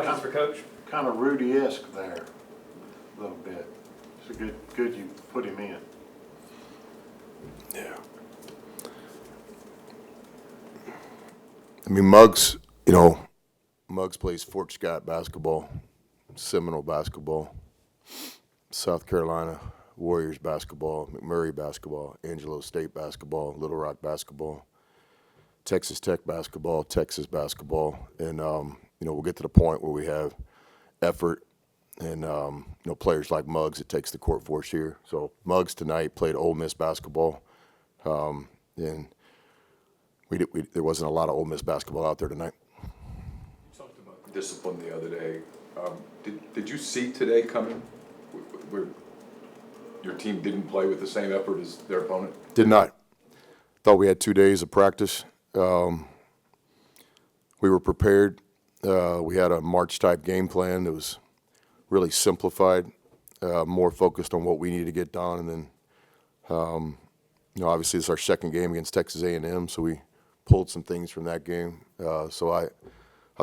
Questions for Coach? Kind of Rudy-esque there, a little bit. It's a good you put him in. Yeah. I mean, Muggs plays Fort Scott basketball, Seminole basketball, South Carolina Warriors basketball, McMurray basketball, Angelo State basketball, Little Rock basketball, Texas Tech basketball, Texas basketball, and we'll get to the point where we have effort and players like Muggs that takes the court for us here. So Muggs tonight played Ole Miss basketball, and there wasn't a lot of Ole Miss basketball out there tonight. You talked about discipline the other day. Did you see today coming where your team didn't play with the same effort as their opponent? Did not. Thought we had 2 days of practice. We were prepared. We had a March-type game plan that was really simplified, more focused on what we needed to get done. And then, obviously it's our second game against Texas A&M, so we pulled some things from that game. So I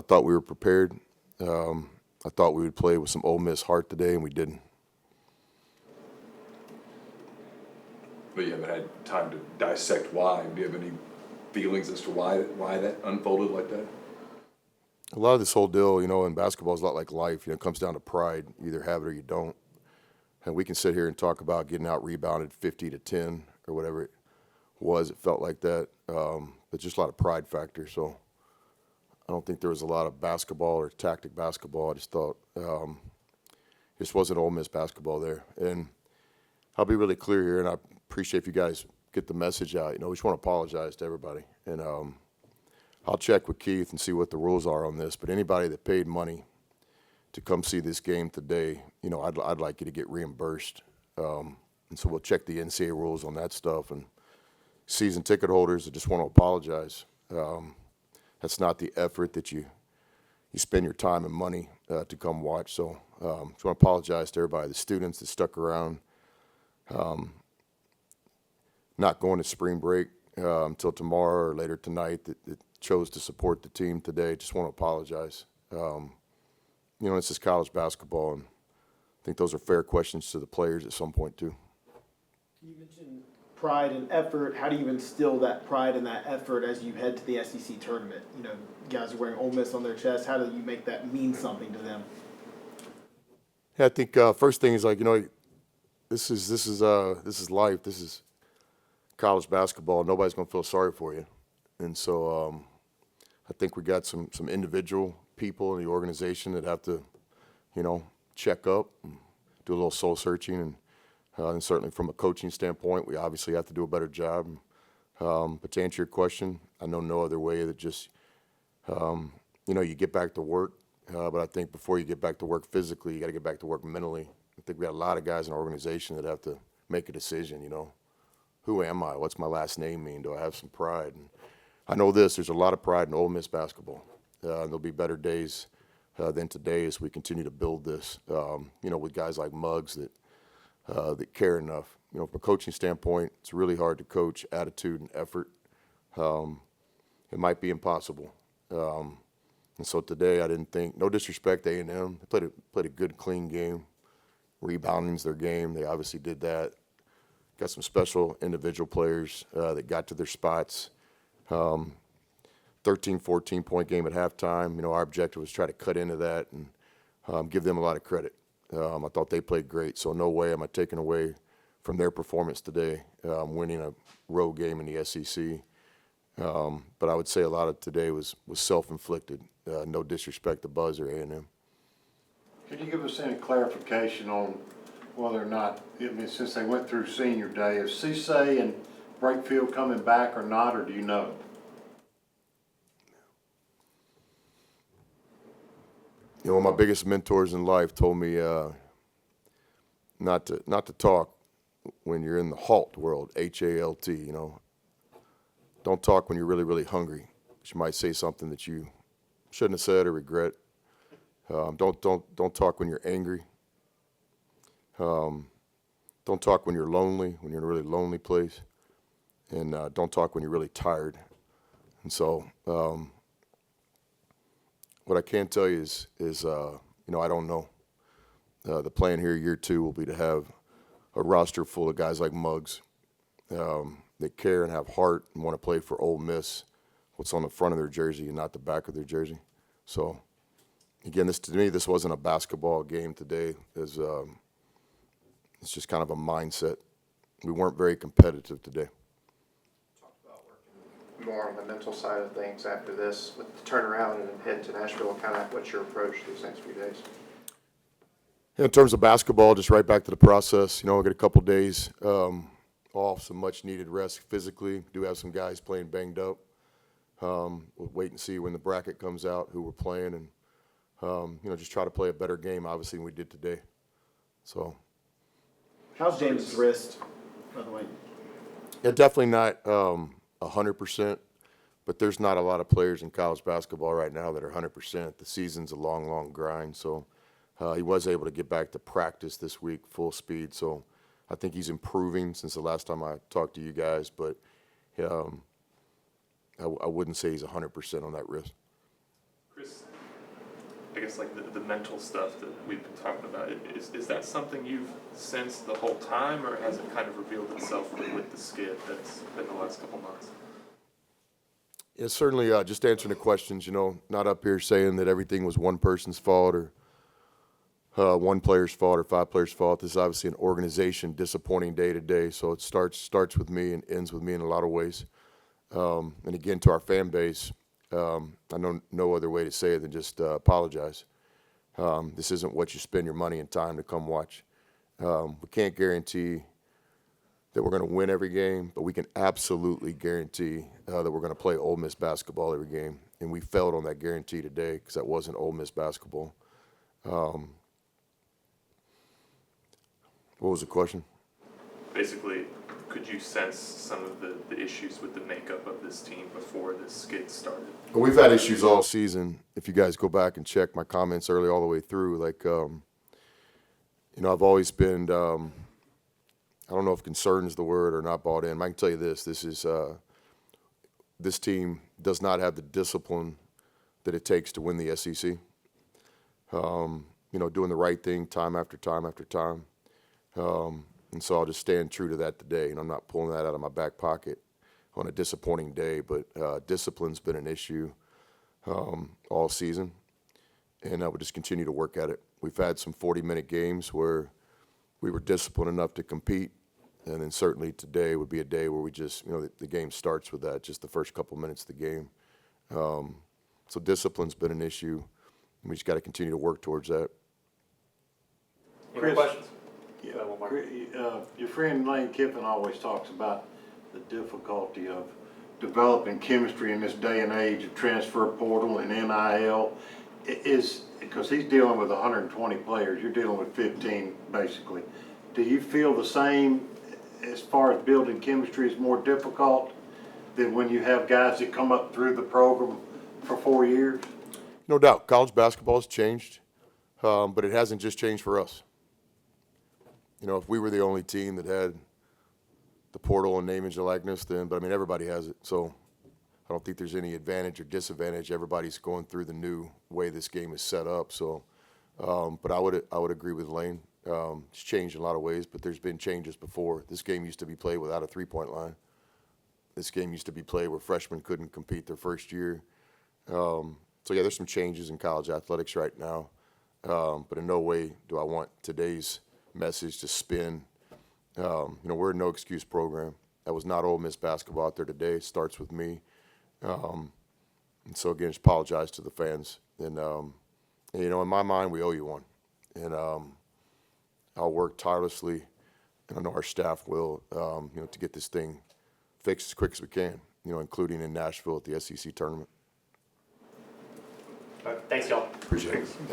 thought we were prepared. I thought we would play with some Ole Miss heart today, and we didn't. But you haven't had time to dissect why. Do you have any feelings as to why that unfolded like that? A lot of this whole deal, in basketball is a lot like life. It comes down to pride. You either have it or you don't. And we can sit here and talk about getting out rebounded 50-10 or whatever it was. It felt like that. But just a lot of pride factor. So I don't think there was a lot of basketball or tactic basketball. I just thought this wasn't Ole Miss basketball there. And I'll be really clear here, and I appreciate if you guys get the message out. We just want to apologize to everybody. And I'll check with Keith and see what the rules are on this. But anybody that paid money to come see this game today, I'd like you to get reimbursed. And so we'll check the NCAA rules on that stuff. And season ticket holders, I just want to apologize. That's not the effort that you spend your time and money to come watch. So I just want to apologize to everybody, the students that stuck around, not going to spring break until tomorrow or later tonight that chose to support the team today. Just want to apologize. This is college basketball, and I think those are fair questions to the players at some point too. You mentioned pride and effort. How do you instill that pride and that effort as you head to the SEC tournament? Guys are wearing Ole Miss on their chest. How do you make that mean something to them? Yeah, I think first thing is this is life. This is college basketball. Nobody's going to feel sorry for you. And so I think we got some individual people in the organization that have to, check up and do a little soul searching. And certainly from a coaching standpoint, we obviously have to do a better job. But to answer your question, I know no other way that just, you get back to work. But I think before you get back to work physically, you got to get back to work mentally. I think we got a lot of guys in our organization that have to make a decision, Who am I? What's my last name mean? Do I have some pride? And I know there's a lot of pride in Ole Miss basketball. There'll be better days than today as we continue to build this, with guys like Muggs that care enough. From a coaching standpoint, it's really hard to coach attitude and effort. It might be impossible. And so today I didn't think, no disrespect to A&M, they played a good, clean game. Rebounding's their game. They obviously did that. Got some special individual players that got to their spots. 13, 14-point game at halftime. Our objective was try to cut into that and give them a lot of credit. I thought they played great, so no way am I taking away from their performance today, winning a road game in the SEC. But I would say a lot of today was self-inflicted. No disrespect to Buzz or A&M. Could you give us any clarification on whether or not, since they went through senior day, is Cisse and Brakefield coming back or not, or do you know? One of my biggest mentors in life told me not to talk when you're in the halt world, HALT. Don't talk when you're really, really hungry. You might say something that you shouldn't have said or regret. Don't talk when you're angry. Don't talk when you're lonely, when you're in a really lonely place. And don't talk when you're really tired. And so what I can tell you is I don't know. The plan here, year 2, will be to have a roster full of guys like Muggs that care and have heart and want to play for Ole Miss, what's on the front of their jersey and not the back of their jersey. So, again, to me, this wasn't a basketball game today. It's just kind of a mindset. We weren't very competitive today. Talked about working more on the mental side of things after this with the turnaround and head to Nashville. Kind of what's your approach these next few days? In terms of basketball, just right back to the process. We get a couple days off, some much-needed rest physically. Do have some guys playing banged up. We'll wait and see when the bracket comes out who we're playing, and just try to play a better game, obviously, than we did today. So, How's James' wrist, by the way? yeah, definitely not 100%, but there's not a lot of players in college basketball right now that are 100%. The season's a long, long grind, so he was able to get back to practice this week full speed. So I think he's improving since the last time I talked to you guys, but I wouldn't say he's 100% on that wrist. Chris, I guess like the mental stuff that we've been talking about, is that something you've sensed the whole time, or has it kind of revealed itself with the skid that's been the last couple months? Yeah, certainly just answering the questions, not up here saying that everything was one person's fault or one player's fault or 5 players' fault. This is obviously an organization disappointing day to day, so it starts with me and ends with me in a lot of ways. And again, to our fan base, I know no other way to say it than just apologize. This isn't what you spend your money and time to come watch. We can't guarantee that we're going to win every game, but we can absolutely guarantee that we're going to play Ole Miss basketball every game. And we failed on that guarantee today because that wasn't Ole Miss basketball. What was the question? Basically, could you sense some of the issues with the makeup of this team before this skid started? Well, we've had issues all season. If you guys go back and check my comments early all the way through, I've always been, I don't know if concern is the word or not bought in. I can tell you this team does not have the discipline that it takes to win the SEC. Doing the right thing time after time after time. And so I'll just stand true to that today, and I'm not pulling that out of my back pocket on a disappointing day, but discipline's been an issue all season, and I would just continue to work at it. We've had some 40-minute games where we were disciplined enough to compete, and then certainly today would be a day where we just, the game starts with that, just the first couple minutes of the game. So discipline's been an issue, and we just got to continue to work towards that. Any more questions? Yeah, your friend Lane Kiffin always talks about the difficulty of developing chemistry in this day and age of transfer portal and NIL. Because he's dealing with 120 players, you're dealing with 15 basically. Do you feel the same as far as building chemistry is more difficult than when you have guys that come up through the program for 4 years? No doubt, college basketball has changed, but it hasn't just changed for us. If we were the only team that had the portal and name, image, and likeness, but everybody has it. So I don't think there's any advantage or disadvantage. Everybody's going through the new way this game is set up. So, but I would agree with Lane. It's changed in a lot of ways, but there's been changes before. This game used to be played without a three-point line. This game used to be played where freshmen couldn't compete their first year. So yeah, there's some changes in college athletics right now. But in no way do I want today's message to spin. We're a no excuse program. That was not Ole Miss basketball out there today. It starts with me. And so again, just apologize to the fans. And in my mind, we owe you one. And I'll work tirelessly, and I know our staff will, to get this thing fixed as quick as we can. Including in Nashville at the SEC tournament. All right, thanks, y'all. Appreciate it.